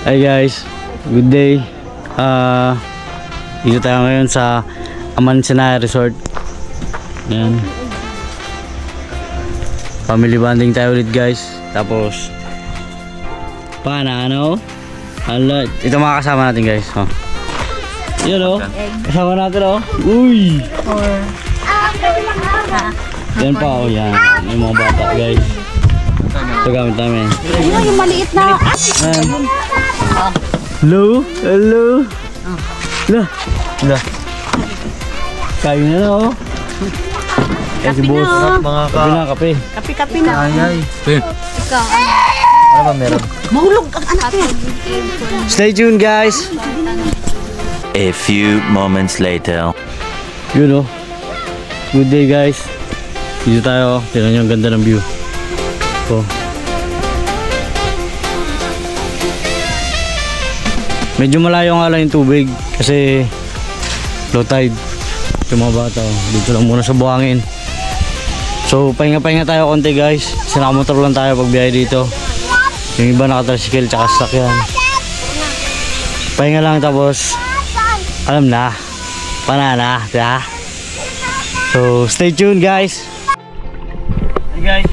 Hi guys, good day. Dito tayo ngayon sa Amansana Resort. Ayan. Family bonding tayo ulit guys. Tapos ano? Ito mga kasama natin guys. Oh. Yan o. Kasama natin o. Uy! Yan pa o yan. Yung mga bata guys. Ito gamit namin. Yung maliit na. Hello? Hello? Kain na na o. Si boss. Kape na, kape. Kape na. Ay. Ikaw. Ano ba meron? Mahulog ang anak niya. Stay tuned guys. A few moments later. Yun o. Good day guys. Dito tayo. Tignan nyo ang ganda ng view. Oh. Medyo malayo nga lang yung tubig kasi low tide. Yung mga bata dito lang muna sa buhangin. So pahinga tayo konti guys. Sinakamotor lang tayo pag biyahe dito. Yung iba nakatricycle tsaka sasakyan. Pahinga lang tapos alam na panana diba? So stay tuned guys. Hey guys,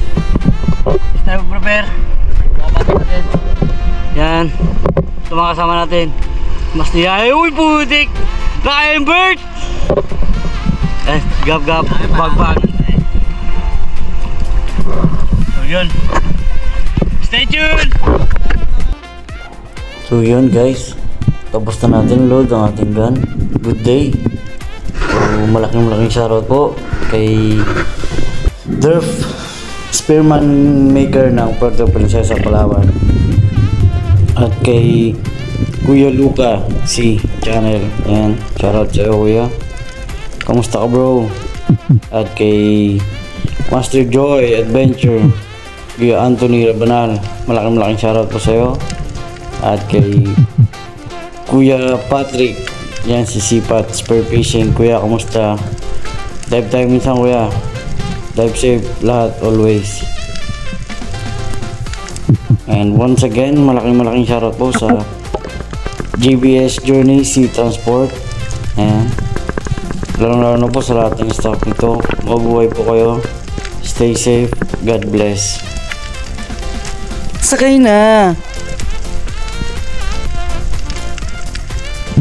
tayo prepare mga bata natin. Yan ito mga kasama natin. Mas niyay. Uy putik na-invert. Gab bag. So yun, stay tuned. So yun guys, tapos na natin load ang ating gun. Good day. So malaking shoutout po kay Durf, Spearman Maker ng Puerto Princesa, Palawan, at kay Kuya Luca C Channel. Yan, shoutout sa iyo kuya. Kamusta ka bro? At kay Master Joy Adventure, Kuya Anthony Rabanal, malaking shoutout po sa iyo. At kay Kuya Patrick, yan si Sipat Spare Fishing. Kuya, kamusta? Dive tayo minsan kuya. Dive safe lahat always. And once again, malaking shoutout po sa JBS Journey Sea Transport. Ayan. Lalo na po sa lahat ng staff nito. Mabuhay po kayo. Stay safe. God bless. Sakay na!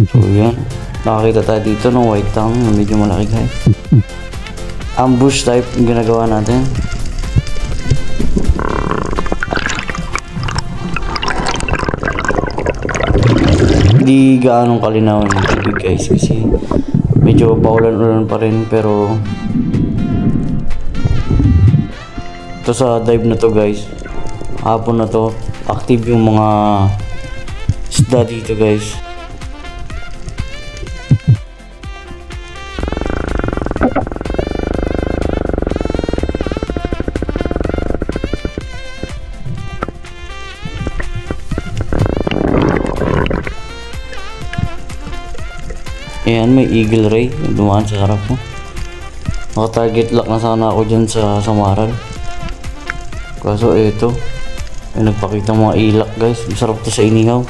So yan. Nakakita tayo dito ng white tongue na medyo malaki guys. Ambush type yung ginagawa natin. Hindi gaanong kalinaw yung tubig guys kasi medyo paulan-ulan pa rin, pero ito sa dive na to guys, hapon na to active yung mga isda dito guys. Ayan, may eagle ray dumaan sa harap ko. Naka-target lock na sana ako dyan sa Samaral. Kaso eto, may nagpakita mga ilak guys. Masarap to sa inihaw.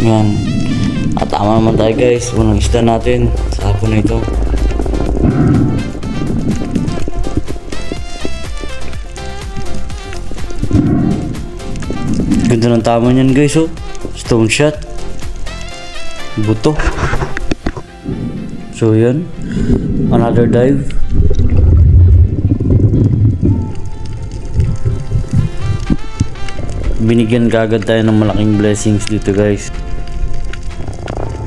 Yan. At tama naman tayo guys. Unang isda natin sa hapon na ito. Ganda ng tama niyan guys oh. Stone shot. Buto. So yun, another dive. Binigyan kagad tayo ng malaking blessings dito guys.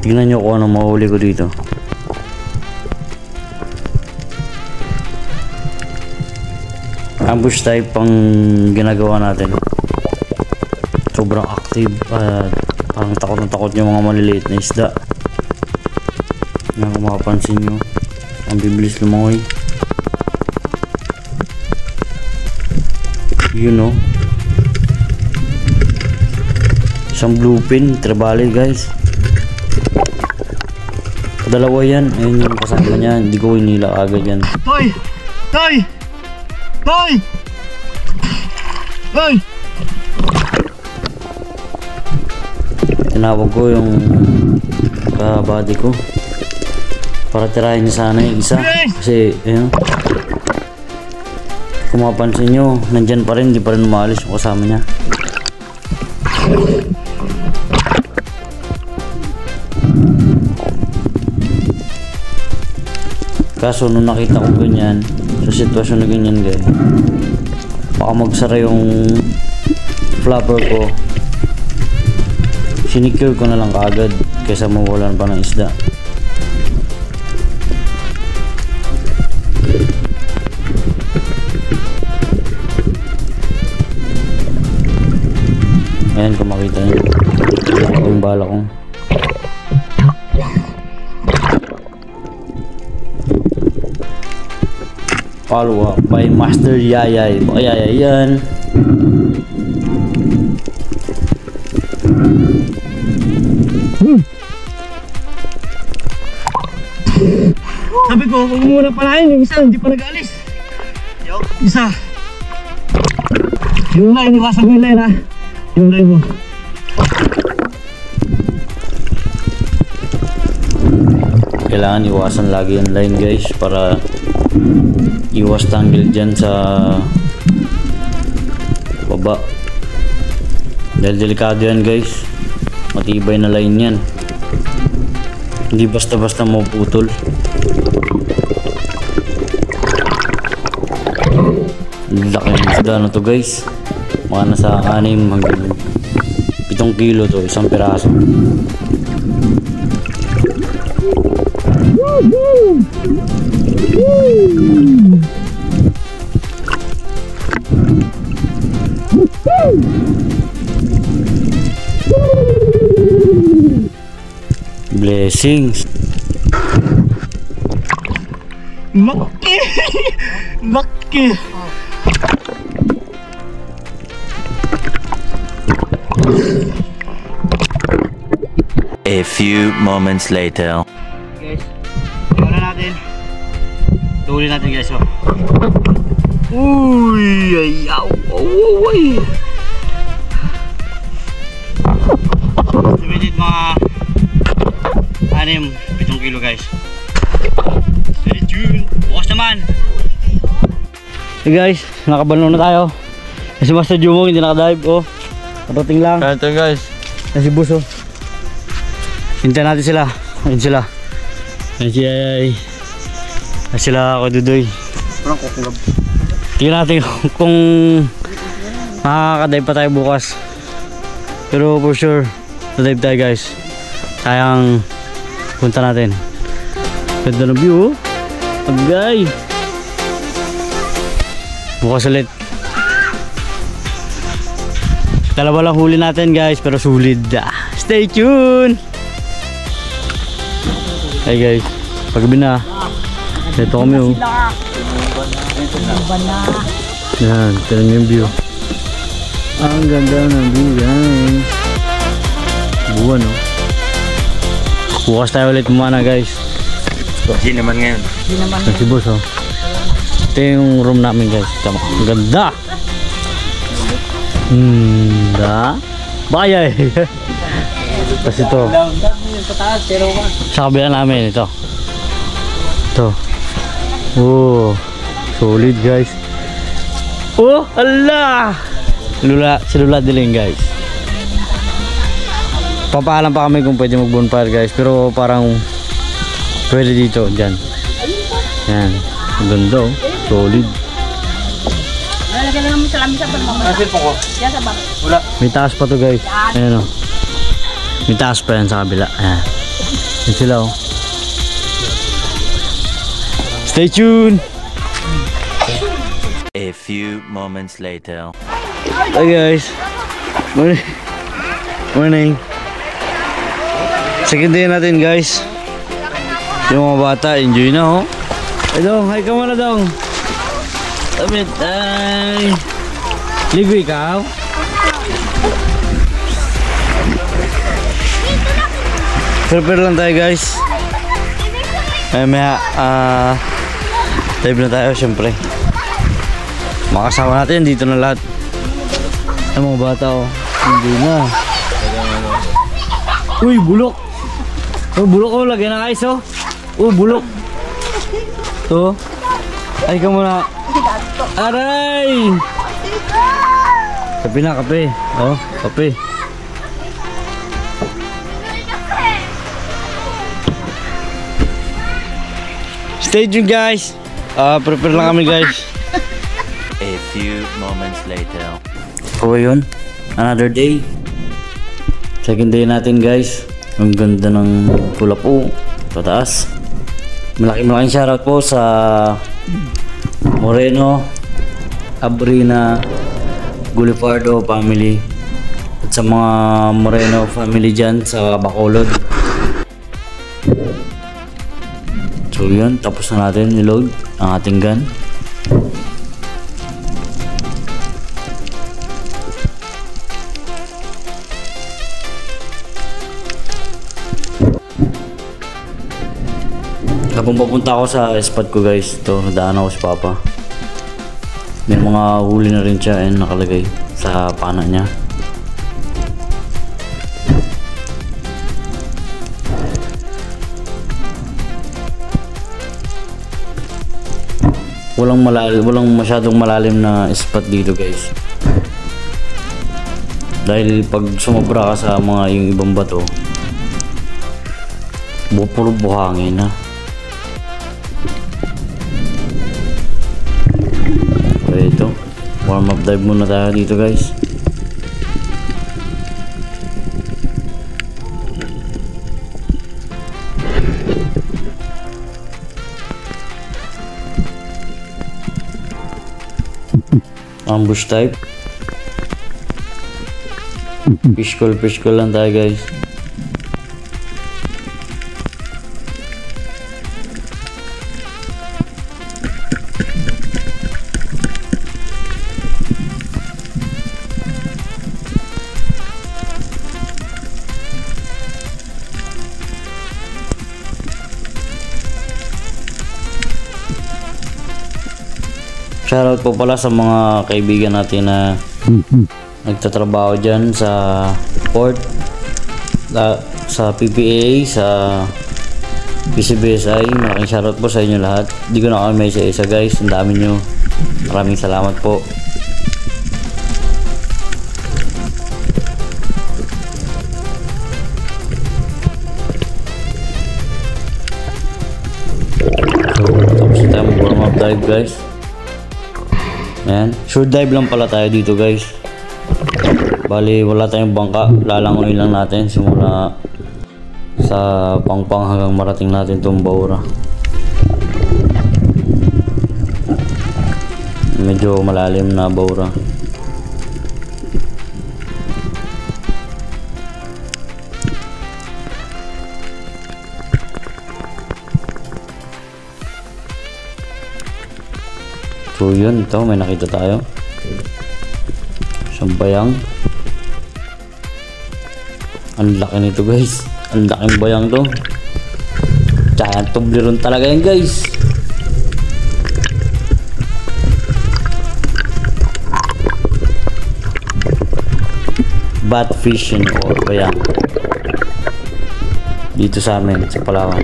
Tingnan nyo kung ano mahuli ko dito. Ambush type ang ginagawa natin. Sobrang active at parang takot yung mga maliliit na isda. Yan kung makapansin nyo, ang bibilis lumangoy. You know, isang bluefin, trevally guys. Dalawa yan. Ayun yung kasama niya. Hindi ko hinila agad yan. Toy! Toy! Toy! Toy! Tinawag ko yung kabady ko para tirahin niya sana yung isa. Kasi, ayun. Kung mapansin nyo, nandyan pa rin. Hindi pa rin umalis yung kasama niya. Kaso nung nakita ko ganyan, sa sitwasyon na ganyan guys, baka magsara yung flapper ko. Sinicure ko na lang kaagad kaysa mawalan pa ng isda. Ayan, kung makita nyo yung bala ko. Follow up by Master Yayay. Yayay yan. Sabi ko, kung muna palahin yung isa, hindi pa nag-alis. Isa. Yung line, iwasan mo yung line ha. Yung line mo. Kailangan iwasan lagi yung line guys para iwas tangle dyan sa baba. Dahil delikado yan guys. Matibay na line yan. Hindi basta-basta maputol. Laki ng isda na to guys. Mga nasa 6 hanggang 7 kilo to, isang piraso. Blessings. Laki! Laki! A few moments later. Guys, iwan na natin. Tuhuli natin guys, oh. Uy, ayaw. Uy. Estimated mga 6-7 kilo guys. Stay tuned. Bukas naman. Hey guys, nakabalon na tayo. Kasi Master Jumong hindi nakadive, oh. Karating lang. Ito guys. Yan si Buso. Hintayin natin sila. Ayun sila. Ayun si Ayay. Ayun sila ako Dudoy. Parang kukulab. Tingnan natin kung makakadive pa tayo bukas. Pero for sure, nadive tayo guys. Sayang punta natin. Ganda ng view, oh. Agay. Bukas ulit. Dalawa lang huli natin guys, pero sulit. Stay tuned. Hey guys, paggabi na. Ito kami, oh. Yan, tignan nyo yung view. Ang ganda ng view guys. Buwan, oh. Bukas tayo ulit kumana guys. Hindi naman ngayon. Si boss, oh. Ito yung room namin guys. Tama. Ang ganda. Da. Bayay. Tapos ito. Sa kabila namin ito. Ito. Oh, solid guys. Oh, Allah. Silula diling guys. Papaalam pa kami kung pwede mag bonfire guys, pero parang pwede dito dyan. Yan. Ang ganda, oh. Solid. May taas pa to guys. Ayan, oh. May taas pa yan sa kabila. Ayan. Yan sila, oh. Stay tuned. A few moments later. Hi guys. Morning. Morning. Second day natin guys. Yung mga bata enjoy na, oh. Ay dong, hi ka muna dong. Tabit, ay. Ligo ikaw? Prepare lang tayo guys. Maya, dive na tayo syempre. Makasama natin, dito na lahat. Ay mga bata oh. Hindi na. Uy, bulok. Oh, bulok oh, lagyan na ice oh. Oh, bulok. To. Ay ka muna. Aray! Kape na, kape. Oh, kape. Stay tuned guys. Prepare lang kami guys. A few moments later. So yun, another day. Second day natin guys. Ang ganda ng pula po. Pataas. Malaking shoutout po sa Moreno, Abrina, Gulifardo family at sa mga Moreno family dyan sa Bacolod. So yun, tapos na natin niload ang ating gun. Habang papunta ako sa spot ko guys, ito, nadaan ako si Papa. May mga huli na rin siya and nakalagay sa pana niya. Walang masyadong malalim na spot dito guys. Dahil pag sumobra ka sa mga yung ibang bato, puro buhangin na. Okay, ito. Warm up dive muna tayo dito guys. Ambush type. Fish call lang tayo guys. Shoutout po pala sa mga kaibigan natin na nagtatrabaho dyan sa port, sa PPA, sa PCBSI. Malaking shoutout po sa inyo lahat. Hindi ko na kami may isa guys. Ang dami nyo. Maraming salamat po. Tapos tayo mag-warm up dive guys. Ayan, short dive lang pala tayo dito guys. Bali wala tayong bangka, lalangoy lang natin simula sa pangpang hanggang marating natin itong Baura. Medyo malalim na Baura. So yun, ito may nakita tayo. Isang bayang. Ang laki nito guys. Ang laking bayang to. Giant toblerone talaga yan guys. Bat fishing or bayang. Dito sa amin, sa Palawan.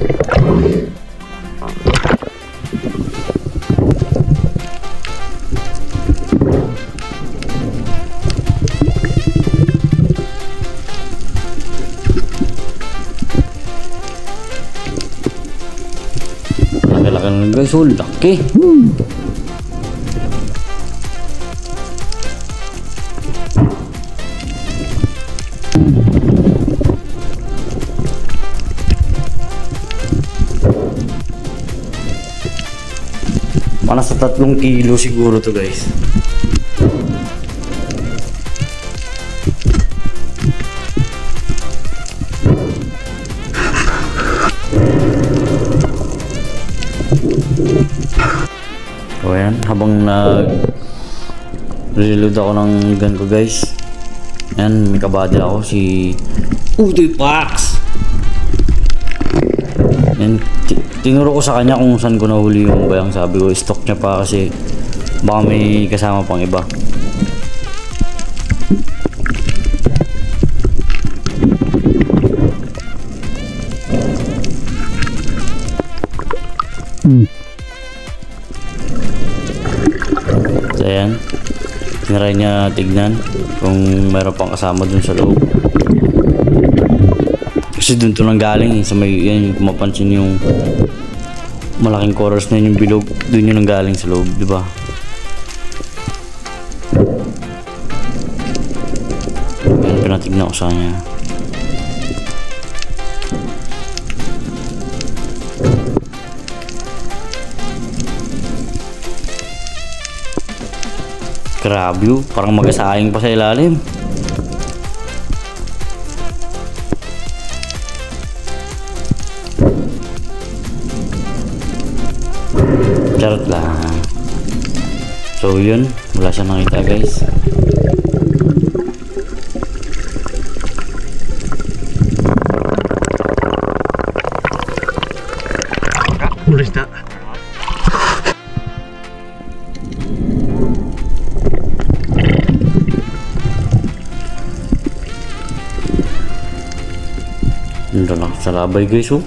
Guys, oh laki. Mana sa 3 kilo siguro to guys. So ayan, habang reload ako ng gun ko guys. Ayan, may kabady ako si Utoy Pax. Yan, tinuro ko sa kanya kung saan ko nahuli yung bayang. Sabi ko, stock niya pa kasi baka may kasama pang iba. So ayan, tinry niya tignan kung mayroon pang kasama dun sa loob. Kasi dun to lang galing sa may, yan yung mapansin yung malaking chorus na yun, yung bilog, dun yun ang galing sa loob, di ba? Yan, pinatignan ko sa kanya. Grabe yun, parang mag-asahing pa sa ilalim. Charot lang. So yun, wala siya nakita guys. Ulis na. Nandun lang sa labay guys oh.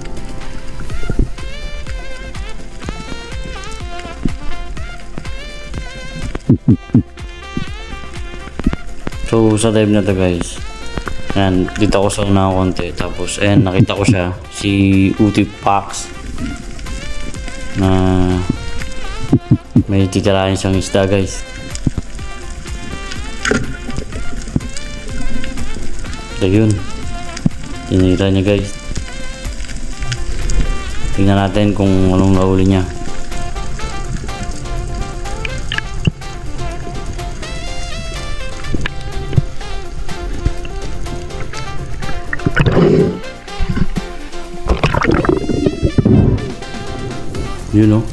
So sa dive na to guys, ayan, dito ako sa unang konti, tapos ayan, nakita ko siya, si Uti Pax na may titirahin siyang isda guys. So yun, tinira niya guys. Tingnan natin kung anong nahuli niya. Yun know?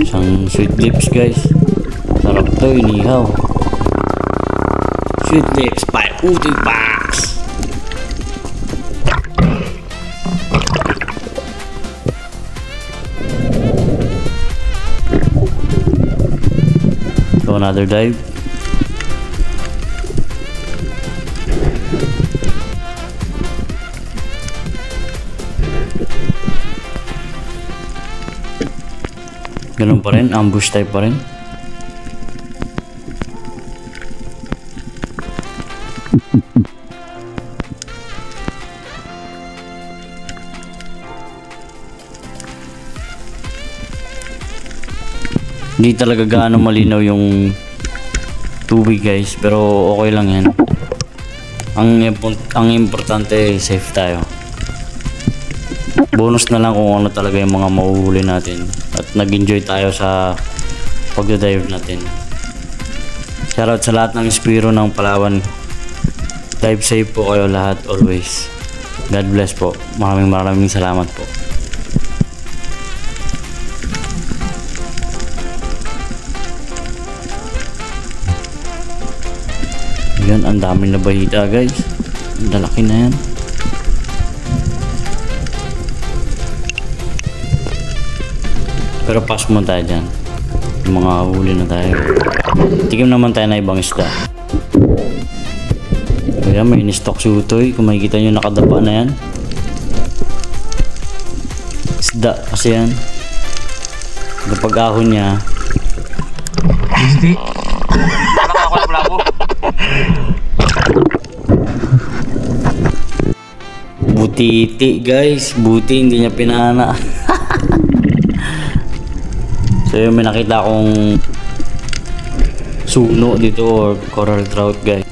Isang sweet lips guys. Sarap to, inihaw. Sweet lips by Uti Pax. So another dive. Ganun pa rin, ambush type pa rin. Hindi talaga gaano malinaw yung tubig guys, pero okay lang yan. Ang importante safe tayo. Bonus na lang kung ano talaga yung mga mahuhuli natin at nag-enjoy tayo sa pagda-dive natin. Shoutout sa lahat ng Espiro ng Palawan. Dive safe po kayo lahat always. God bless po. Maraming salamat po. Yan, ang dami na bahita guys. Ang lalaki na yan. Pero pass mo tayo dyan. Yung mga huli na tayo. Tikim naman tayo na ibang isda. Kaya may in-stock si Utoy. Kung makikita nyo nakadapa na yan. Isda kasi yan. Kapag ahon niya. Hindi. Butiti guys. Buti hindi niya pinana. So yun, may nakita akong suno dito or coral trout guys.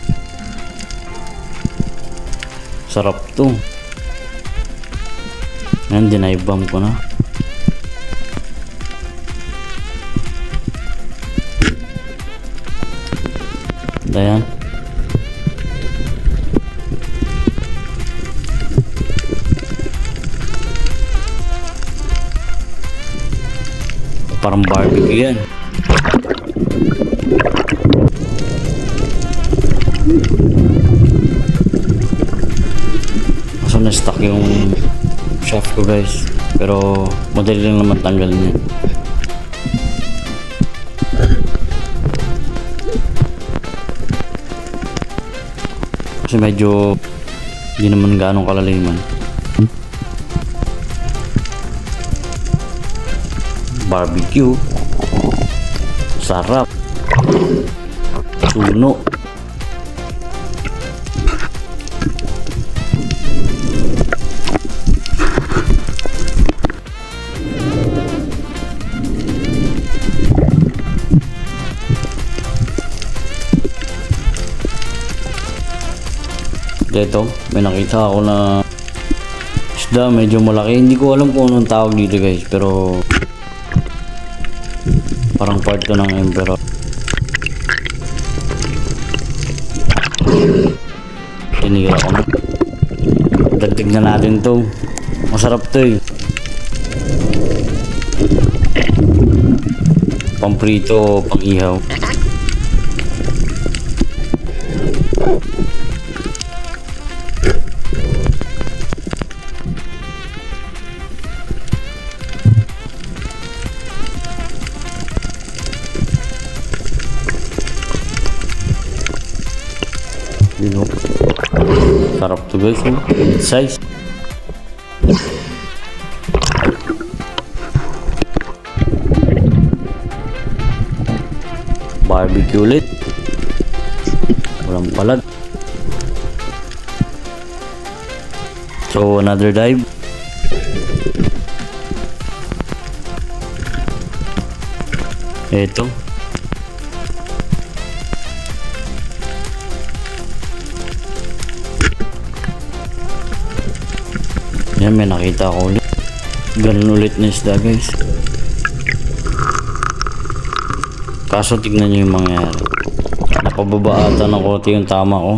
Sarap to. Yan, deny bomb ko na. Ayan. Parang barbecue yan. Kaso na-stuck yung shaft ko guys. Pero madali lang naman tanggalin niya. Kasi medyo hindi naman gaano kalaliman. Barbecue. Sarap. Suno. Ito, may nakita ako na isda medyo malaki. Hindi ko alam kung anong tawag dito guys, pero parang part to ng emperor. Tinigil ako na. Dagdag na natin to. Masarap to eh. Pamprito o pang ihaw. Sarap to guys, good size. Barbecue ulit. Walang palag. So another dive. Ito. Yan, may nakita ko ulit. Ganun ulit na isda guys. Kaso tignan nyo yung mangyayari. Napababa ata ng konti yung tama ko.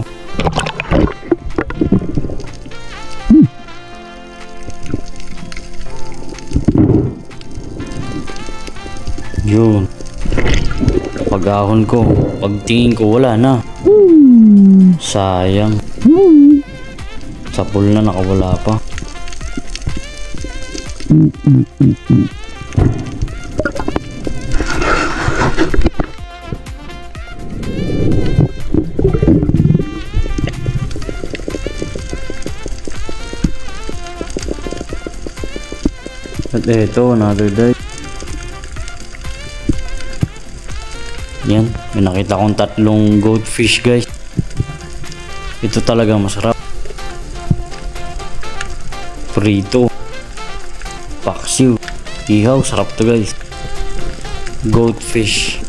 Yun. Pag-ahon ko, pagtingin ko wala na. Sayang. Sa pool na nakawala pa. At ito, another dive. Yan, may nakita akong 3 goldfish guys. Ito talaga masarap. Prito, paksiw, ihaw, sarap to guys. Goldfish.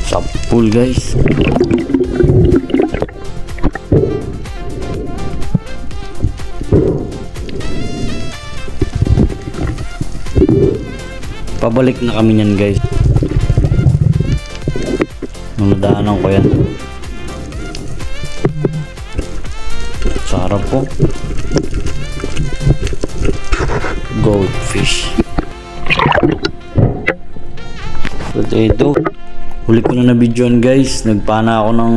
Sa pool guys. Pabalik na kami niyan guys. Nadaanan ko yan. Sarap po. Goldfish. But ito, huli ko na na-videoan guys. Nagpana ako ng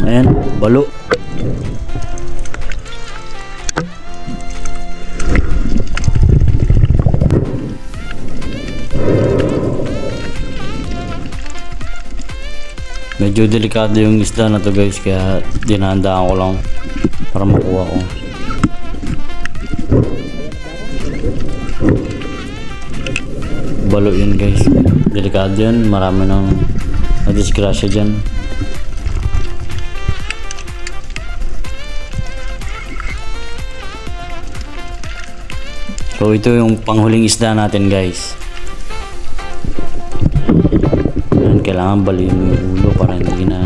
ayan, balo. Medyo delikado yung isda na to guys, kaya dinahandaan ko lang para makuha ko. Balo yun guys, delikado yun, marami nang nadisgrasya dyan. So ito yung panghuling isda natin guys. Kailangan baliin yung ulo para hindi na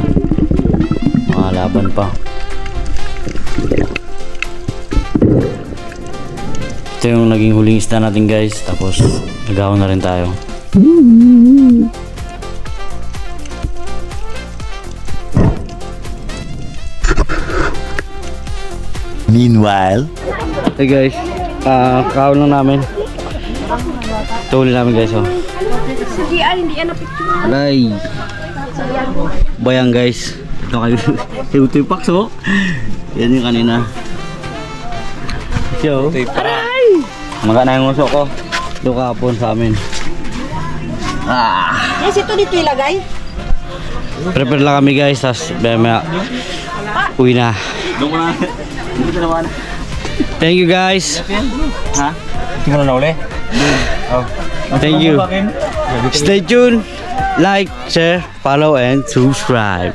makalaban pa. Ito yung naging huling isda natin guys. Tapos nagahon na rin tayo. Meanwhile, Hey guys, kahon lang namin. Tuli namin guys, oh. Hindi yan na-picture. Aray. Bayang guys. Ito kayo. Ito yung paks, oh. Yan yung kanina. Yo. Aray! Maga na yung uso ko. Ito kahapon sa amin. Yes, ito dito ilagay. Prepare lang kami guys. Tapos maya uwi na. Thank you guys. Ha? Hindi mo na nauli? Thank you. Stay tuned. Like, share, follow, and subscribe.